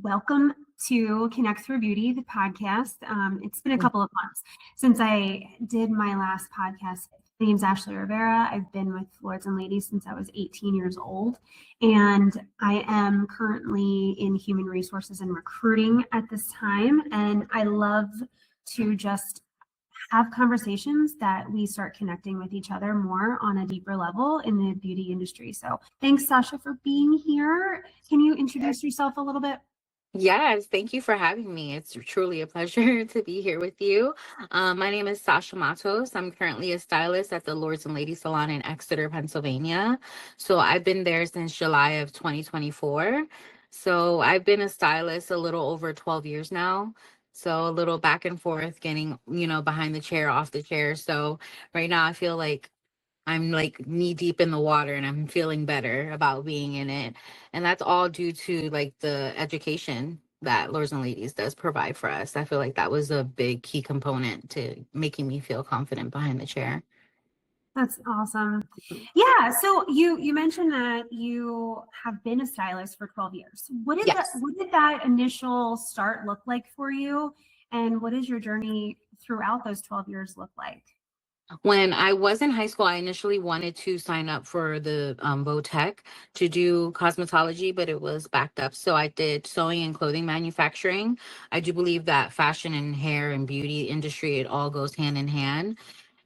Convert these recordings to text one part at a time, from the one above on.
welcome to Connect Through Beauty, the podcast. It's been a couple of months since I did my last podcast. My name's Ashley Rivera. I've been with Lords and Ladies since I was 18 years old, and I am currently in human resources and recruiting at this time. And I love to just have conversations that we start connecting with each other more on a deeper level in the beauty industry. So thanks, Sasha, for being here. Can you introduce yourself a little bit? Yes, thank you for having me. It's truly a pleasure to be here with you. My name is Sasha Matos. I'm currently a stylist at the Lords and Ladies Salon in Exeter, Pennsylvania. So I've been there since July of 2024. So I've been a stylist a little over 12 years now. So a little back and forth, getting, behind the chair, off the chair. So right now I feel like I'm like knee deep in the water and I'm feeling better about being in it. And that's all due to like the education that Lords and Ladies does provide for us. I feel like that was a big key component to making me feel confident behind the chair. That's awesome. Yeah, so you mentioned that you have been a stylist for 12 years. Yes. What did that initial start look like for you? And what is your journey throughout those 12 years look like? When I was in high school, I initially wanted to sign up for the Votech to do cosmetology, but it was backed up. So I did sewing and clothing manufacturing. I do believe that fashion and hair and beauty industry, it all goes hand in hand.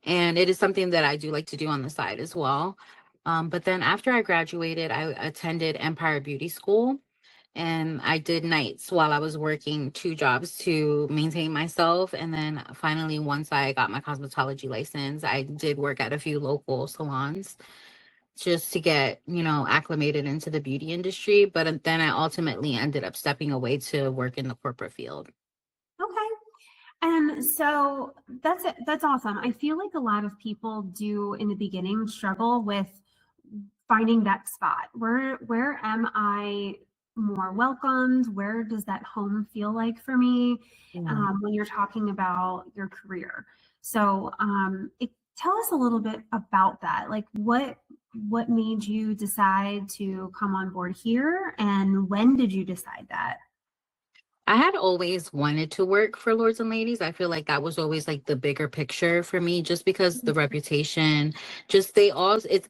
And it is something that I do like to do on the side as well. But then after I graduated, I attended Empire Beauty School and I did nights while I was working two jobs to maintain myself. And then finally, once I got my cosmetology license, I did work at a few local salons just to get, acclimated into the beauty industry. But then I ultimately ended up stepping away to work in the corporate field. Okay. And so that's awesome. I feel like a lot of people do in the beginning struggle with finding that spot. Where am I more welcomed? Where does that home feel like for me when you're talking about your career? So tell us a little bit about that. Like what made you decide to come on board here, and when did you decide that? I had always wanted to work for Lords and Ladies. I feel like that was always like the bigger picture for me, just because the reputation, just they all, it's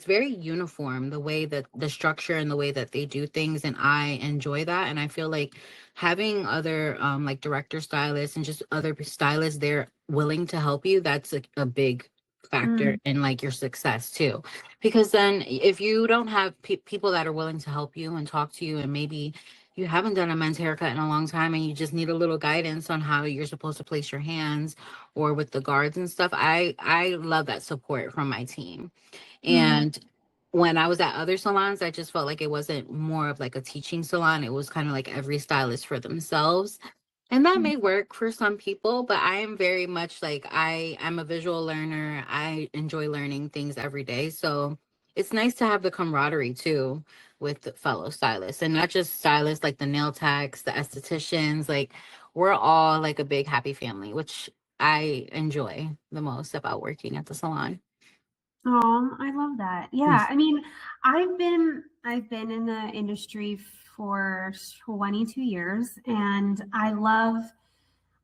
very uniform, the way that the structure and the way that they do things. And I enjoy that. And I feel like having other like director stylists and just other stylists there willing to help you, that's a big factor Mm, in like your success too. Because then if you don't have people that are willing to help you and talk to you, and maybe you haven't done a men's haircut in a long time and you just need a little guidance on how you're supposed to place your hands or with the guards and stuff, I love that support from my team. mm, And when I was at other salons, I just felt like it wasn't more of like a teaching salon. It was kind of like every stylist for themselves. And that mm. may work for some people, but I am very much like I'm a visual learner. I enjoy learning things every day. So it's nice to have the camaraderie too with the fellow stylists, and not just stylists, like the nail techs, the estheticians. Like we're all like a big happy family, which I enjoy the most about working at the salon. Oh, I love that. Yeah, I mean, I've been in the industry for 22 years, and I love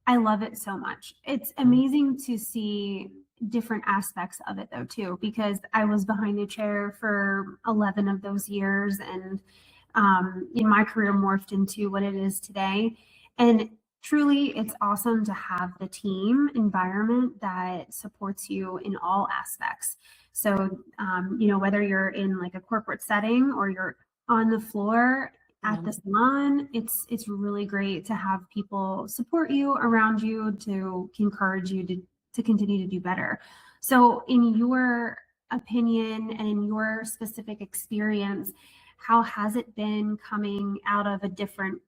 it so much. It's amazing to see different aspects of it though too, because I was behind the chair for 11 of those years, and in my career morphed into what it is today. And truly, it's awesome to have the team environment that supports you in all aspects. So, whether you're in like a corporate setting or you're on the floor at Yeah. the salon, it's really great to have people support you around you to encourage you to continue to do better. So, in your opinion and in your specific experience, how has it been coming out of a different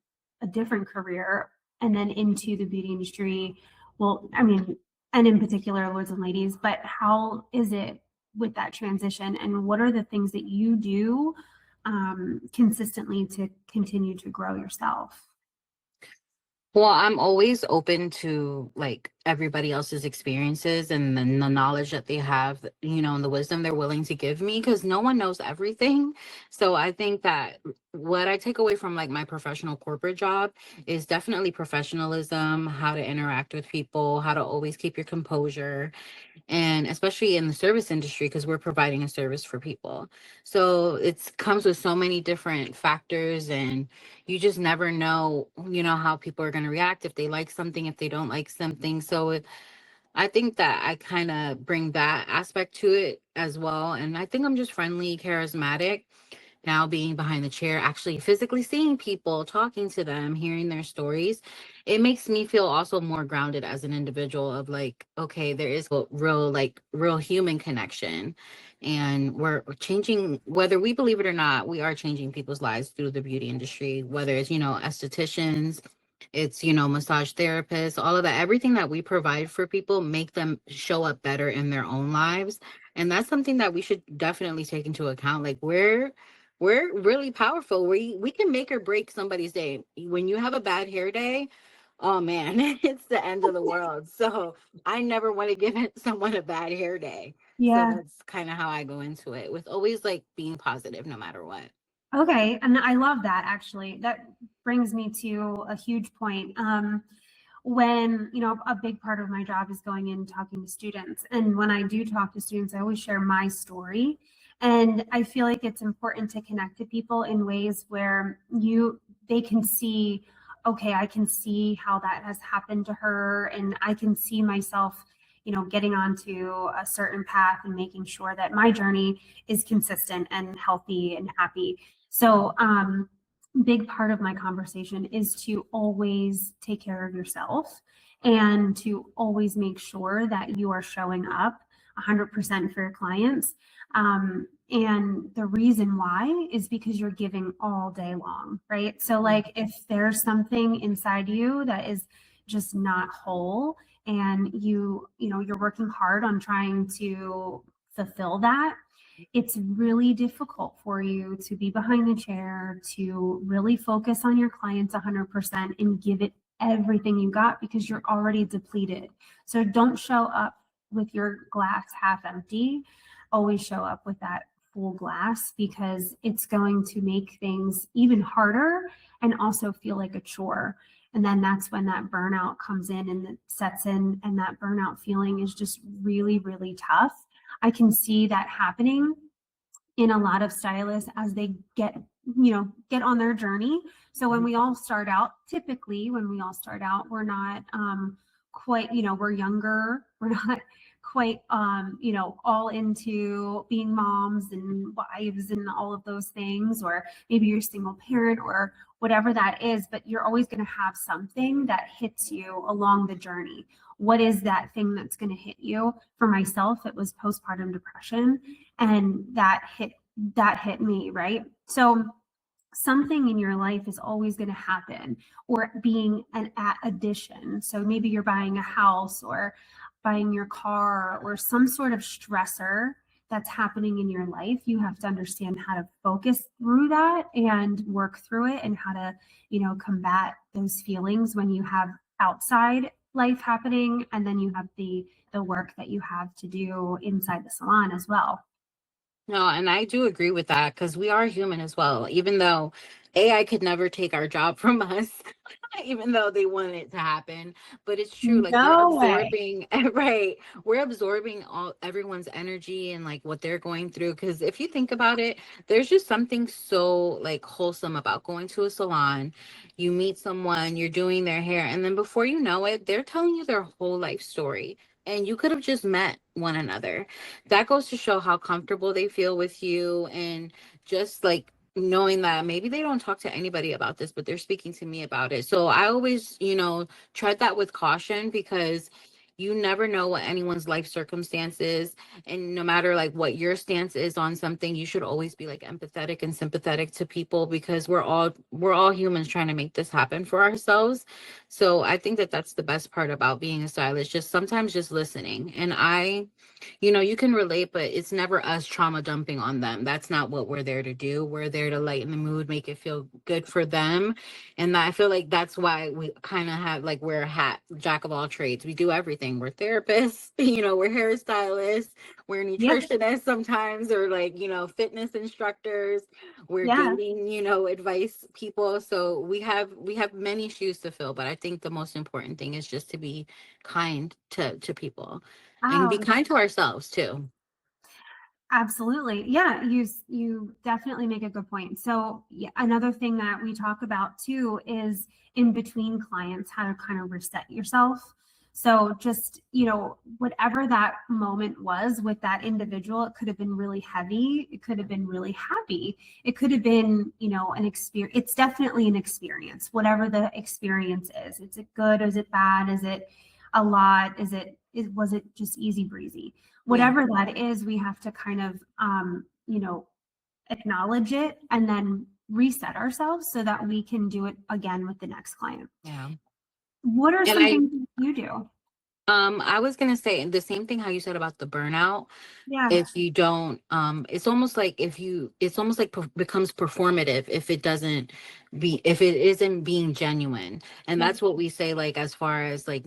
career and then into the beauty industry? Well, I mean, and in particular, Lords and Ladies, but how is it with that transition, and what are the things that you do consistently to continue to grow yourself? Well, I'm always open to like everybody else's experiences and then the knowledge that they have, and the wisdom they're willing to give me because no one knows everything. So I think that what I take away from like my professional corporate job is definitely professionalism, how to interact with people, how to always keep your composure, and especially in the service industry because we're providing a service for people, so it comes with so many different factors, and you just never know how people are going to react, if they like something, if they don't like something. I think that I kind of bring that aspect to it as well, and I think I'm just friendly, charismatic. Now being behind the chair, actually physically seeing people, talking to them, hearing their stories, it makes me feel also more grounded as an individual of like, okay, there is a real, like real human connection. And we're changing, whether we believe it or not, we are changing people's lives through the beauty industry, whether it's, estheticians, it's, massage therapists, all of that, everything that we provide for people make them show up better in their own lives. And that's something that we should definitely take into account. Like we're really powerful. We can make or break somebody's day. When you have a bad hair day, oh man, it's the end of the world. So I never want to give someone a bad hair day. So Yeah. that's kind of how I go into it, with always like being positive no matter what. Okay. And I love that actually. That brings me to a huge point. When, a big part of my job is going in talking to students. And when I do talk to students, I always share my story. And I feel like it's important to connect to people in ways where they can see, okay, I can see how that has happened to her, and I can see myself, getting onto a certain path and making sure that my journey is consistent and healthy and happy. So, big part of my conversation is to always take care of yourself and to always make sure that you are showing up 100% for your clients. And the reason why is because you're giving all day long, right? So, like, if there's something inside you that is just not whole, and you're working hard on trying to fulfill that, it's really difficult for you to be behind the chair, to really focus on your clients 100% and give it everything you got because you're already depleted. So don't show up with your glass half empty. Always show up with that full glass, because it's going to make things even harder and also feel like a chore. And then that's when that burnout comes in and it sets in, and that burnout feeling is just really, really tough. I can see that happening in a lot of stylists as they get on their journey. So when we all start out, typically when we all start out, we're not quite, we're younger, we're not quite all into being moms and wives and all of those things, or maybe you're a single parent or whatever that is, but you're always going to have something that hits you along the journey. What is that thing that's going to hit you? For myself, it was postpartum depression, and that hit me, right? So something in your life is always going to happen, or being an addition. So maybe you're buying a house or buying your car or some sort of stressor that's happening in your life. You have to understand how to focus through that and work through it, and how to, combat those feelings when you have outside life happening, and then you have the work that you have to do inside the salon as well. No, and I do agree with that because we are human as well. Even though AI could never take our job from us, even though they want it to happen. But it's true, like we're No way. absorbing, right? We're absorbing all everyone's energy and like what they're going through. Because if you think about it, there's just something so like wholesome about going to a salon. You meet someone, you're doing their hair, and then before you know it, they're telling you their whole life story. And you could have just met one another. That goes to show how comfortable they feel with you, and just like knowing that maybe they don't talk to anybody about this, but they're speaking to me about it. So I always, tread that with caution because you never know what anyone's life circumstances, and no matter like what your stance is on something, you should always be like empathetic and sympathetic to people, because we're all humans trying to make this happen for ourselves. So I think that that's the best part about being a stylist, just sometimes just listening. And you can relate, but it's never us trauma dumping on them. That's not what we're there to do. We're there to lighten the mood, make it feel good for them. And I feel like that's why we kind of have like, we're a jack of all trades. We do everything. We're therapists, we're hairstylists, we're Yep. nutritionists sometimes, or like, fitness instructors, we're Yeah. dating, advice people. So we have many shoes to fill, but I think the most important thing is just to be kind to people and be Oh, kind to ourselves too. absolutely. Yeah, you definitely make a good point. So yeah, another thing that we talk about too is in between clients, how to kind of reset yourself. So just, whatever that moment was with that individual, it could have been really heavy, it could have been really happy, it could have been, an experience. It's definitely an experience, whatever the experience is. Is it good? Is it bad? Is it a lot? Was it just easy breezy? Yeah. Whatever that is, we have to kind of, acknowledge it and then reset ourselves so that we can do it again with the next client. Yeah. What are And some things you do? I was gonna say the same thing how you said about the burnout. Yeah. If you don't, it's almost like it's almost like becomes performative if it isn't being genuine. And Yeah. that's what we say, like, as far as like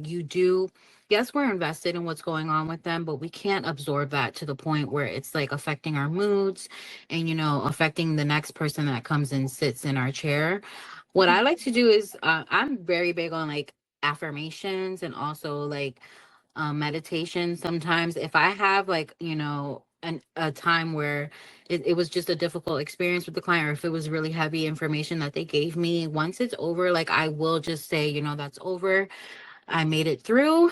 yes, we're invested in what's going on with them, but we can't absorb that to the point where it's like affecting our moods and, affecting the next person that comes and sits in our chair. What I like to do is, I'm very big on like affirmations, and also like meditation. Sometimes if I have like, a time where it was just a difficult experience with the client, or if it was really heavy information that they gave me, once it's over, like I will just say, that's over. I made it through.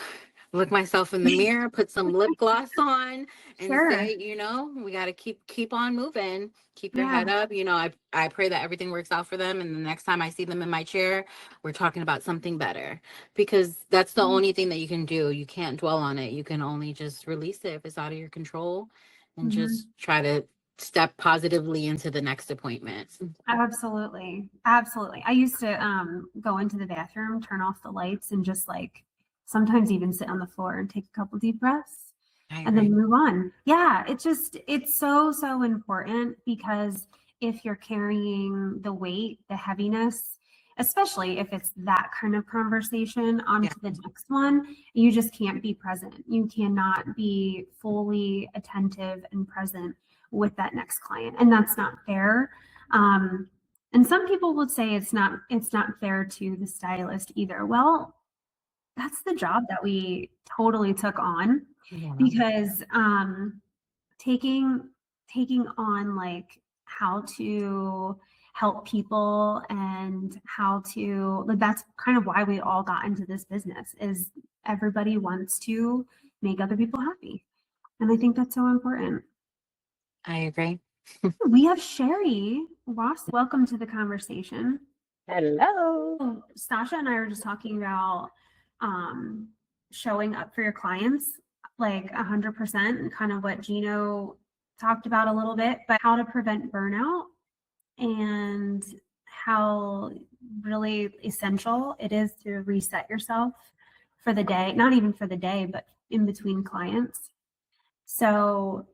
Look myself in the mirror, put some lip gloss on, and Sure. say, we got to keep on moving. Keep your Yeah. head up. I pray that everything works out for them, and the next time I see them in my chair, we're talking about something better, because that's the only thing that you can do. You can't dwell on it. You can only just release it if it's out of your control, and Mhm. just try to step positively into the next appointment. Absolutely. Absolutely. I used to go into the bathroom, turn off the lights, and just like sometimes even sit on the floor and take a couple deep breaths I and then agree. move on. Yeah, it's so, so important, because if you're carrying the weight, the heaviness, especially if it's that kind of conversation Yeah. onto the next one, you just can't be present. You cannot be fully attentive and present with that next client. And that's not fair. Um, and some people would say it's not fair to the stylist either. Well, that's the job that we totally took on, Yeah. because taking taking on like how to help people and how to like, that's kind of why we all got into this business, is everybody wants to make other people happy, and I think that's so important. I agree. We have Sherry Ross. Welcome to the conversation. Hello. Oh, Sasha and I were just talking about um, showing up for your clients like 100%, and kind of what Gino talked about a little bit, but how to prevent burnout and how really essential it is to reset yourself for the day, not even for the day, but in between clients. So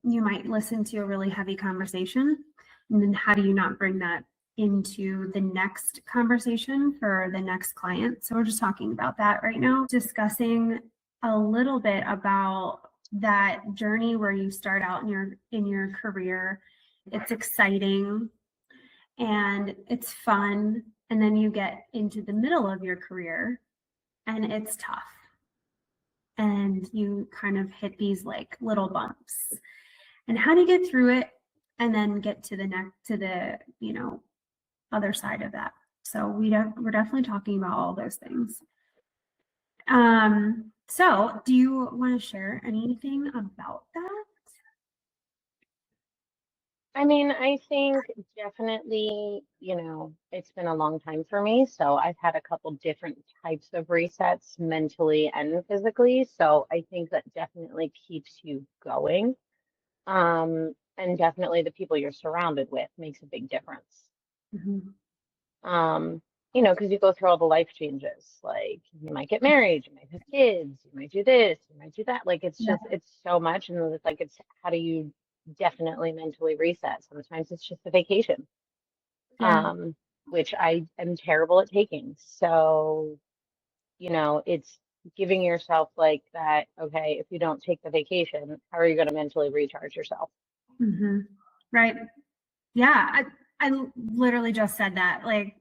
you might listen to a really heavy conversation, and then how do you not bring that into the next conversation for the next client? So we're just talking about that right now, discussing a little bit about that journey where you start out in your career. It's exciting and it's fun, and then you get into the middle of your career and it's tough, and you kind of hit these like little bumps, and how do you get through it and then get to the next, to the other side of that. So we're definitely talking about all those things. So do you want to share anything about that? I mean, I think definitely, it's been a long time for me, so I've had a couple different types of resets mentally and physically. So I think that definitely keeps you going. And definitely the people you're surrounded with makes a big difference. Mhm. Um, because you go through all the life changes. Like you might get married, you might have kids, you might do this, you might do that. Like Yeah. it's so much, and it's like it's how do you definitely mentally reset? Sometimes it's just a vacation, Yeah. um, which I am terrible at taking. So, it's giving yourself like that, okay, if you don't take the vacation, how are you going to mentally recharge yourself? Hmm. Right. Yeah. I literally just said that. Like,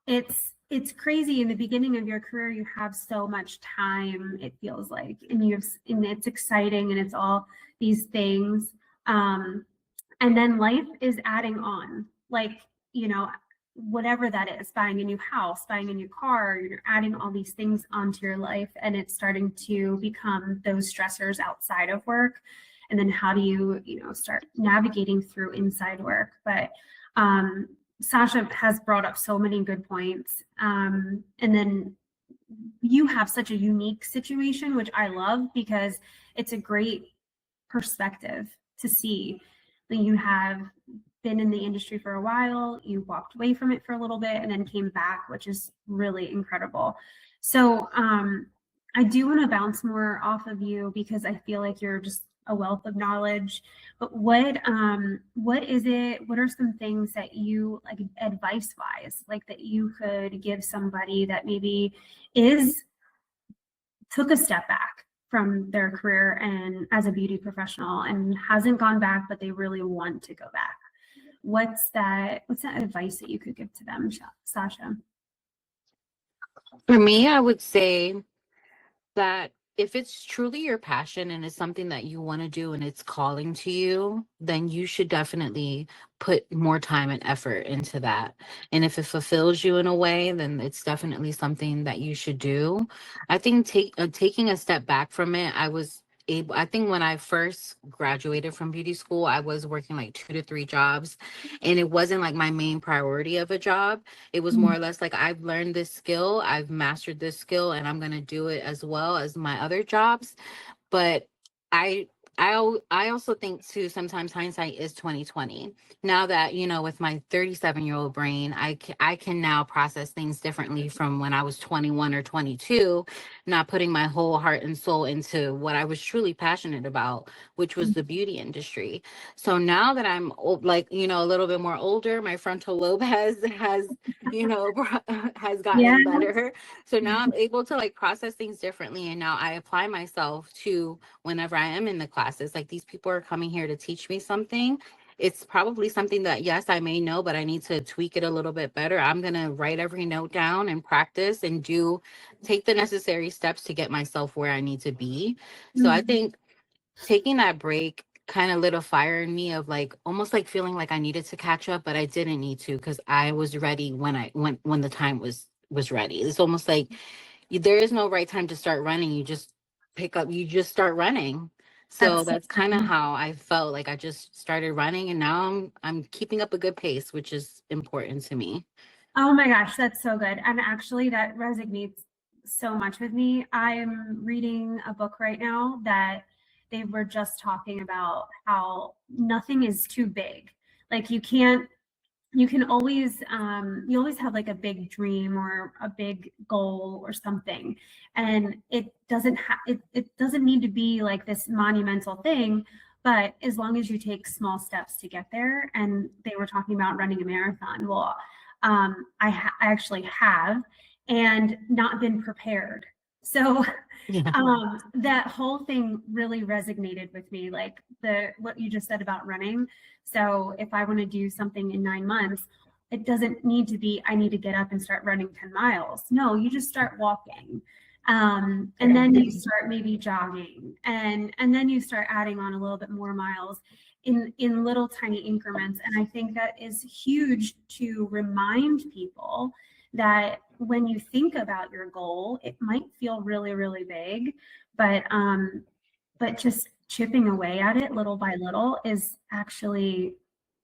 it's crazy. In the beginning of your career, you have so much time, it feels like, and it's exciting and it's all these things. And then life is adding on, like, you know, whatever that is, buying a new house, buying a new car, you're adding all these things onto your life, and it's starting to become those stressors outside of work. And then how do you, start navigating through inside work? But Sasha has brought up so many good points. And then you have such a unique situation, which I love because it's a great perspective to see that you have been in the industry for a while, you walked away from it for a little bit and then came back, which is really incredible. So I do want to bounce more off of you because I feel like you're just a wealth of knowledge. But what is it? What are some things that you like advice wise, like that you could give somebody that maybe is took a step back from their career and as a beauty professional and hasn't gone back, but they really want to go back? What's that advice that you could give to them, Sasha? For me, I would say that if it's truly your passion and it's something that you want to do and it's calling to you, then you should definitely put more time and effort into that. And if it fulfills you in a way, then it's definitely something that you should do. I think taking a step back from it, I think when I first graduated from beauty school, I was working like 2 to 3 jobs, and it wasn't like my main priority of a job. It was more or less like I've learned this skill, I've mastered this skill, and I'm going to do it as well as my other jobs. But I I also think too sometimes hindsight is 2020. Now that, with my 37-year-old brain, I can now process things differently from when I was 21 or 22, not putting my whole heart and soul into what I was truly passionate about, which was the beauty industry. So now that I'm like, a little bit more older, my frontal lobe has, has Yeah. gotten better. So now I'm able to like process things differently, and now I apply myself to whenever I am in the classes. Like, these people are coming here to teach me something. It's probably something that, yes, I may know, but I need to tweak it a little bit better. I'm going to write every note down and practice and take the necessary steps to get myself where I need to be. So I think taking that break kind of lit a fire in me of like almost like feeling like I needed to catch up, but I didn't need to because I was ready when the time was ready. It's almost like there is no right time to start running. You just start running. So That's that's kind of how I felt. Like I just started running, and now I'm keeping up a good pace, which is important to me. Oh my gosh, that's so good. And actually, that resonates so much with me. I'm reading a book right now that they were just talking about how nothing is too big. Like you can always, you always have like a big dream or a big goal or something. And it doesn't need to be like this monumental thing, but as long as you take small steps to get there. And they were talking about running a marathon. Well, I actually have, and not been prepared. So Yeah. that whole thing really resonated with me, like the what you just said about running. So if I want to do something in 9 months, it doesn't need to be I need to get up and start running 10 miles. No, you just start walking. And then you start maybe jogging, and then you start adding on a little bit more miles in little tiny increments. And I think that is huge to remind people that when you think about your goal, it might feel really, really big, but just chipping away at it little by little is actually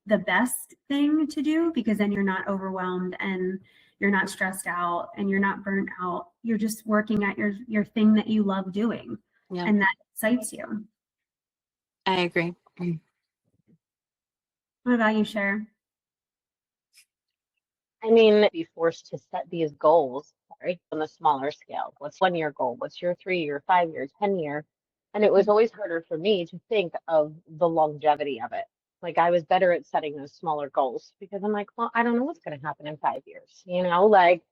the best thing to do, because then you're not overwhelmed and you're not stressed out and you're not burnt out. You're just working at your thing that you love doing, Yeah. and that excites you. I agree. What about you, Cher? I mean, be forced to set these goals, sorry, on a smaller scale. What's 1 year goal? What's your 3 year, 5 year, 10 year? And it was always harder for me to think of the longevity of it. Like I was better at setting those smaller goals because I'm like, well, I don't know what's going to happen in 5 years. You know, like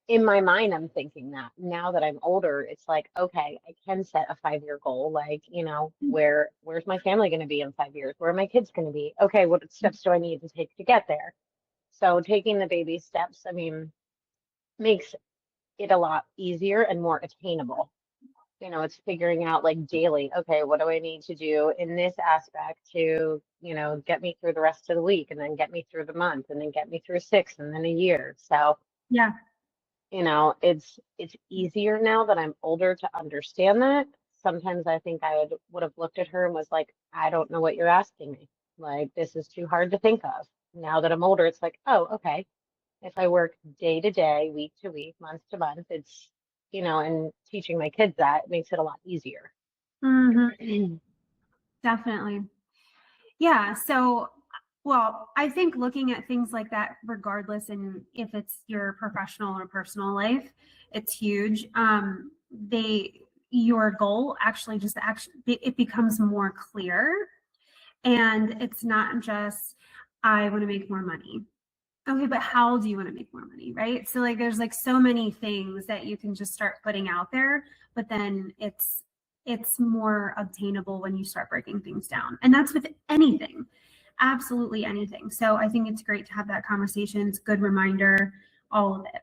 in my mind, I'm thinking that now that I'm older, it's like, okay, I can set a 5 year goal. Like, you know, where's my family going to be in 5 years? Where are my kids going to be? Okay, what steps do I need to take to get there? So taking the baby steps, I mean, makes it a lot easier and more attainable. You know, it's figuring out like daily, okay, what do I need to do in this aspect to, you know, get me through the rest of the week and then get me through the month and then get me through 6 and then a year. So, Yeah. you know, it's easier now that I'm older to understand that. Sometimes I think I would have looked at her and was like, I don't know what you're asking me. Like, this is too hard to think of. Now that I'm older, it's like, oh, okay. If I work day to day, week to week, month to month, it's, you know, and teaching my kids that makes it a lot easier. Definitely. Yeah. So, well, I think looking at things like that, regardless, and if it's your professional or personal life, it's huge. Your goal actually it becomes more clear, and it's not just, I want to make more money. Okay, but how do you want to make more money, right? So like there's like so many things that you can just start putting out there, but then it's more obtainable when you start breaking things down. And that's with anything. Absolutely anything. So I think it's great to have that conversation. It's a good reminder, all of it.